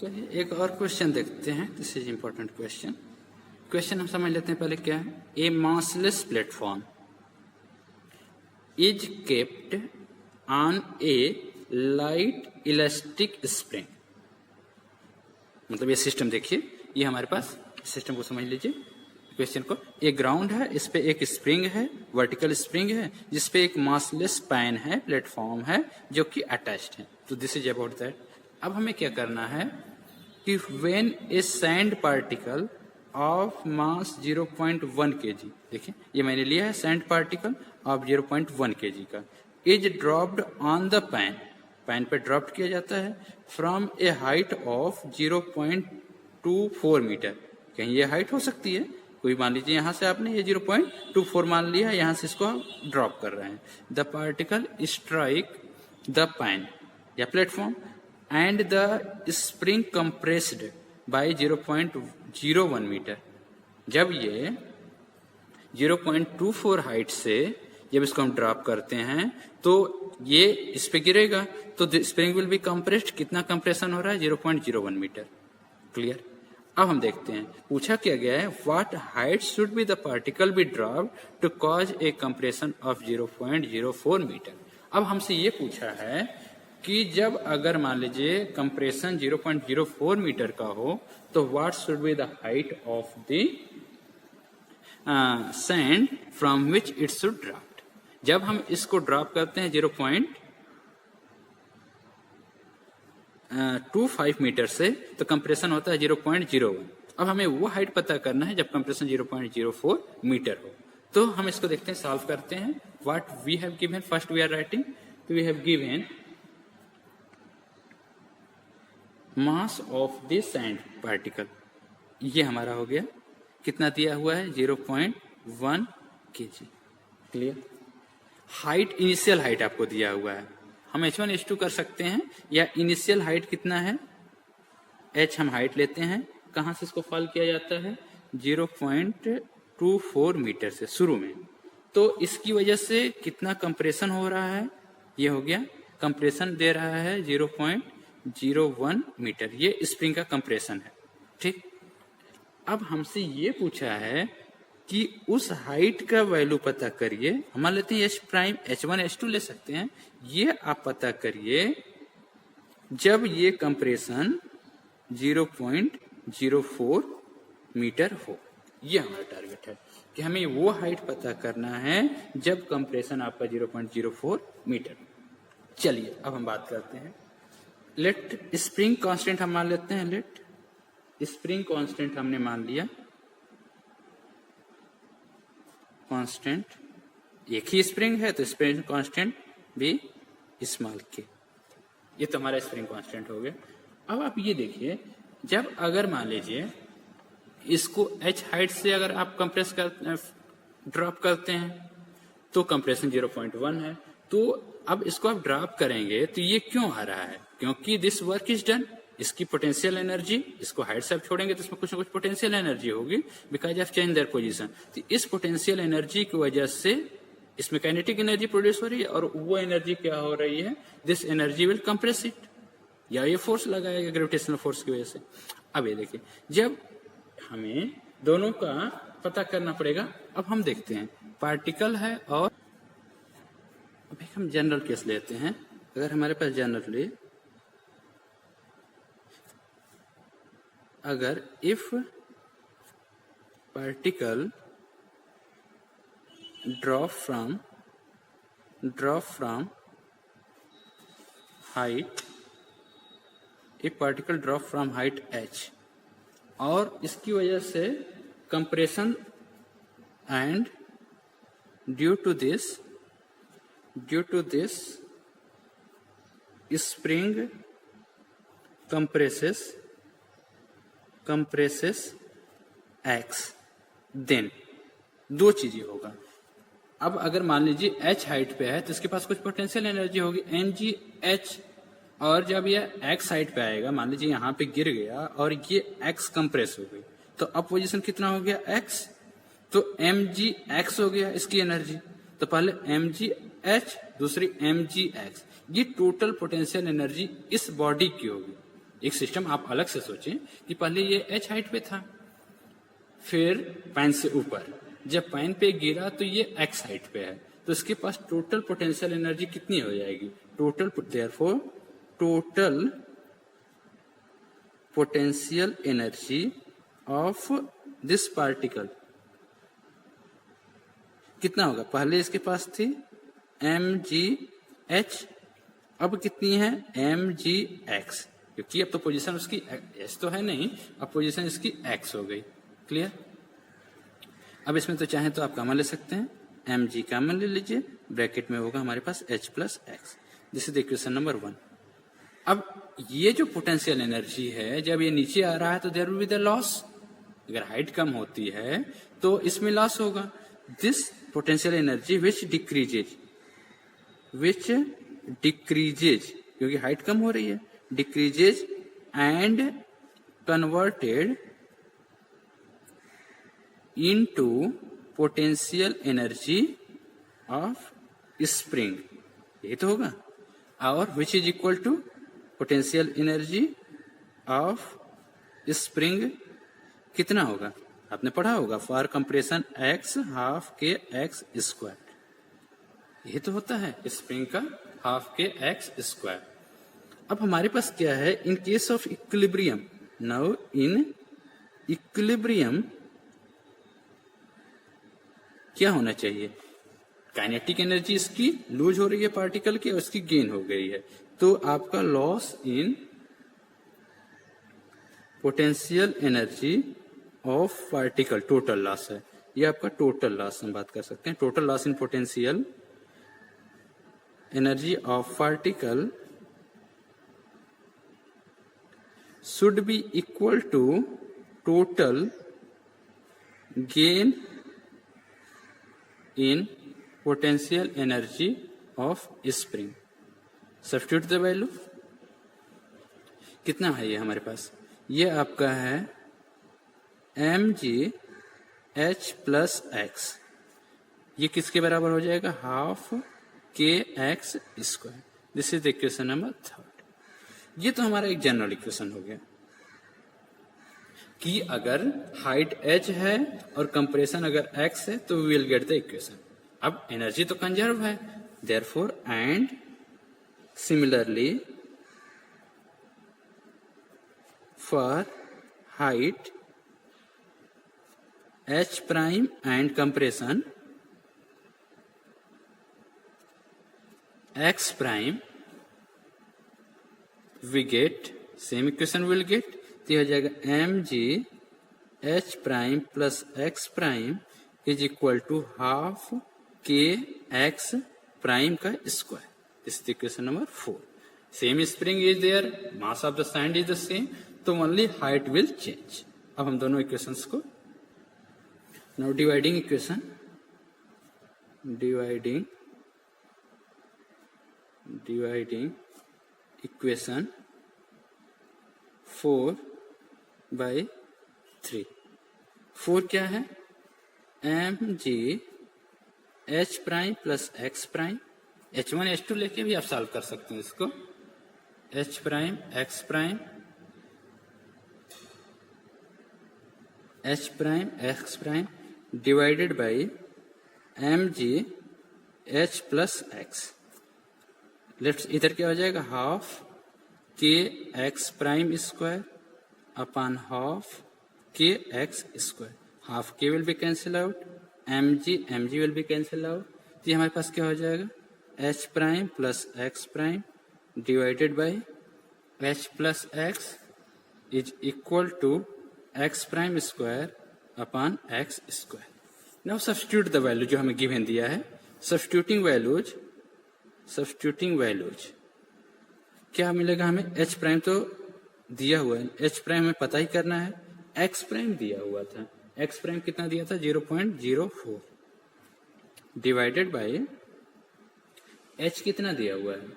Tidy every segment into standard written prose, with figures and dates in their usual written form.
चलिए एक और क्वेश्चन देखते हैं। This is important question. Question हम समझ लेते हैं पहले क्या है। A massless platform is kept on a light elastic spring. मतलब ये सिस्टम देखिए, ये हमारे पास सिस्टम को समझ लीजिए क्वेश्चन को। एक ग्राउंड है, इस पे एक स्प्रिंग है, वर्टिकल स्प्रिंग है, जिसपे एक मासलेस पैन है, प्लेटफॉर्म है जो कि अटैच्ड है। तो दिस इज अबाउट दैट। अब हमें क्या करना है कि when a sand particle of mass 0.1 kg, देखिए ये मैंने लिया है सैंड पार्टिकल ऑफ 0.1 kg का, is dropped on the pan, pan पे ड्रॉप किया जाता है from a height of 0.24 metre. कहीं ये हाइट हो सकती है, कोई मान लीजिए यहाँ से आपने ये 0.24 मान लिया, यहाँ से इसको आप ड्रॉप कर रहे हैं। The particle strike the pan या platform and the spring compressed by 0.01 metre. जब ये 0.24 हाइट से जब इसको हम ड्रॉप करते हैं तो ये इस पे गिरेगा, तो स्प्रिंग विल बी कंप्रेस्ड। कितना कंप्रेशन हो रहा है? 0.01 मीटर। क्लियर। अब हम देखते हैं पूछा क्या गया है, what height should be the particle be dropped to cause a compression of 0.04 metre. अब हमसे ये पूछा है कि जब अगर मान लीजिए कंप्रेशन 0.04 मीटर का हो तो what should be the height of the sand from which it should drop. जब हम इसको ड्रॉप करते हैं 0.25 मीटर से तो कंप्रेशन होता है 0.01। अब हमें वो हाइट पता करना है जब कंप्रेशन 0.04 मीटर हो। तो हम इसको देखते हैं, सॉल्व करते हैं। What we have given, first we are writing, तो we have given mass of the sand particle, ये हमारा हो गया। कितना दिया हुआ है? 0.1 kg। Clear. Height, initial height आपको दिया हुआ है। हम h1 h2 कर सकते हैं, या इनिशियल हाइट कितना है h हम हाइट लेते हैं, कहां से इसको फॉल किया जाता है? 0.24 मीटर से शुरू में। तो इसकी वजह से कितना कंप्रेशन हो रहा है? ये हो गया, कंप्रेशन दे रहा है 0.01 मीटर। ये स्प्रिंग का कंप्रेशन है। ठीक। अब हमसे ये पूछा है कि उस हाइट का वैल्यू पता करिए। हम मान लेते हैं h प्राइम, h1 h2 ले सकते हैं। ये आप पता करिए जब ये कंप्रेशन 0.04 मीटर हो। ये हमारा टारगेट है कि हमें वो हाइट पता करना है जब कंप्रेशन आपका 0.04 मीटर। चलिए अब हम बात करते हैं। लेट स्प्रिंग कांस्टेंट हम मान लेते हैं। लेट स्प्रिंग कांस्टेंट हमने मान लिया, कांस्टेंट एक ही स्प्रिंग है तो स्प्रिंग कांस्टेंट भी स्मॉल के। ये तो हमारा स्प्रिंग कांस्टेंट हो गया। अब आप ये देखिए, जब अगर मान लीजिए इसको h हाइट से अगर आप कंप्रेस कर ड्रॉप करते हैं तो कंप्रेशन 0.1 है। तो अब इसको आप ड्रॉप करेंगे तो ये क्यों आ रहा है? क्योंकि दिस वर्क इज डन। इसकी पोटेंशियल एनर्जी, इसको हाइट से आप छोड़ेंगे तो इसमें कुछ ना कुछ पोटेंशियल एनर्जी होगी because of change their position. तो इस पोटेंशियल एनर्जी की वजह से इसमें काइनेटिक एनर्जी प्रोड्यूस हो रही है, और वो एनर्जी क्या हो रही है? This energy will compress it, या ये फोर्स लगाएगा ग्रेविटेशनल फोर्स की वजह से। अब ये देखिए, जब हमें दोनों का पता करना पड़ेगा। अब हम देखते हैं पार्टिकल है, और अब हम जनरल केस लेते हैं। अगर हमारे पास जनरली अगर if particle drop from height, if particle drop from height h, और इसकी वजह से compression and due to this spring compresses x, then दो चीजें होगा। अब अगर मान लीजिए h हाइट पे है तो इसके पास कुछ पोटेंशियल एनर्जी होगी mgh, और जब ये x हाइट पे आएगा, मान लीजिए यहाँ पे गिर गया और ये x कंप्रेस हो गई, तो अब पोजीशन कितना हो गया? x। तो mgx हो गया इसकी एनर्जी। तो पहले mgh, दूसरी mgx, ये टोटल पोटेंशियल एनर्जी इस बॉडी की होगी। एक सिस्टम आप अलग से सोचें कि पहले ये h हाइट पे था, फिर पैन से ऊपर, जब पैन पे गिरा तो ये x हाइट पे है, तो इसके पास टोटल पोटेंशियल एनर्जी कितनी हो जाएगी? Therefore total potential energy of this particle कितना होगा? पहले इसके पास थी mgh, अब कितनी है? mgx, क्योंकि अब तो पोजीशन उसकी s तो है नहीं, अब पोजीशन इसकी x हो गई। क्लियर? अब इसमें तो चाहे तो आप कॉमन ले सकते हैं, mg कॉमन ले लीजिए, ब्रैकेट में होगा हमारे पास h plus x. This is equation number 1। अब ये जो पोटेंशियल एनर्जी है, जब ये नीचे आ रहा है तो there will be the loss. अगर हाइट कम होती है तो इसमें लॉस होगा। This potential energy which decreases, क्योंकि हाइट कम हो रही है, decreases and converted into potential energy of spring, ये तो होगा। और which is equal to potential energy of spring कितना होगा? आपने पढ़ा होगा, for compression x half k x square, ये तो होता है स्प्रिंग का हाफ के एक्स स्क्वायर। अब हमारे पास क्या है? In case of equilibrium, now in equilibrium क्या होना चाहिए? काइनेटिक एनर्जी इसकी लूज हो रही है पार्टिकल की और इसकी गेन हो गई है, तो आपका loss in potential energy of particle total loss है, ये आपका टोटल लॉस हम बात कर सकते हैं। Total loss in potential energy of particle should be equal to total gain in potential energy of spring. Substitute the value, कितना है ये हमारे पास? ये आपका है mgh प्लस एक्स, ये किसके बराबर हो जाएगा? Half k x square. This is equation number 3। ये तो हमारा एक जनरल इक्वेशन हो गया कि अगर हाइट h है और कंप्रेशन अगर x है तो we will get the equation. अब एनर्जी तो कंजर्व है, therefore and similarly for height h prime and compression x prime we get same equation will get, तो हो जाएगा mg h prime plus x prime is equal to half k x prime का square. This is equation number 4. Same spring is there, mass of the sand is the same, तो only height will change. अब हम दोनों equations को now dividing equation, dividing equation 4 by 3। 4 क्या है? mg h prime plus x prime, h1 h2 लेके भी आप सॉल्व कर सकते हैं इसको, h prime x prime h prime x prime divided by mg h plus x। Let's इधर क्या हो जाएगा? Half k x prime square upon half k x square. Half k will be cancel out, mg will be cancel out, तो हमारे पास क्या हो जाएगा? h prime plus x prime divided by h plus x is equal to x prime square upon x square. Now substitute the value जो हमें given दिया है, सब्स्टिट्यूटिंग वैल्यूज क्या मिलेगा हमें? h प्राइम तो दिया हुआ है, h प्राइम हमें पता ही करना है, x प्राइम दिया हुआ था, x प्राइम कितना दिया था? 0.04 डिवाइडेड बाय h कितना दिया हुआ है?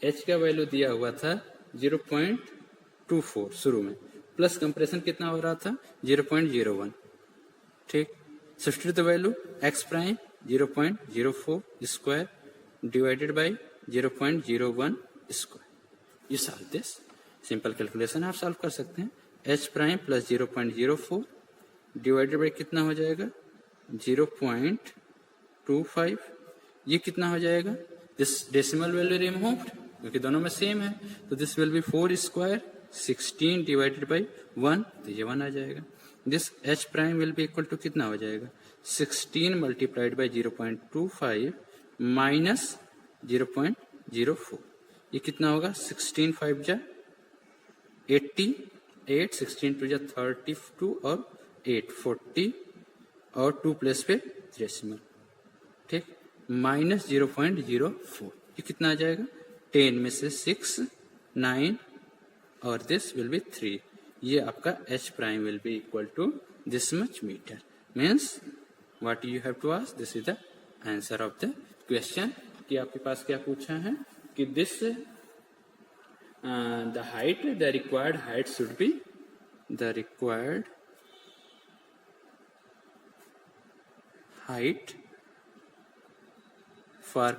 h का वैल्यू दिया हुआ था 0.24 शुरू में, प्लस कंप्रेशन कितना हो रहा था? 0.01। ठीक, substitute the value x prime 0.04 square divided by 0.01 square. You solve this. Simple calculation आप सॉल्व कर सकते हैं। h prime plus 0.04 divided by कितना हो जाएगा 0.25, ये कितना हो जाएगा, दिस डेसिमल वैल्यू रिमूव्ड क्योंकि दोनों में सेम है, तो this will be 4 square 16 divided by 1, तो ये 1 आ जाएगा। This h prime will be equal to कितना हो जाएगा 16 मल्टीप्लाइड बाई 0.25 माइनस 0.04, ये कितना होगा 16 5 जा 88, 16 2 जा 32 और 8 40 और 2 प्लस पे डेसिमल, ठीक, माइनस 0.04, ये कितना आ जाएगा 10 में से 6 9 और दिस विल बी 3, ये आपका h prime will be equal to this much metre. Means what you have to ask, this is the answer of the question कि आपके पास क्या पूछा है कि this the height, the required height should be, the required height for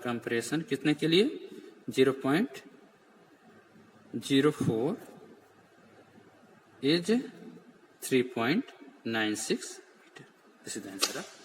compression कितने के लिए 0.04 is 3.96 metre. This is the answer of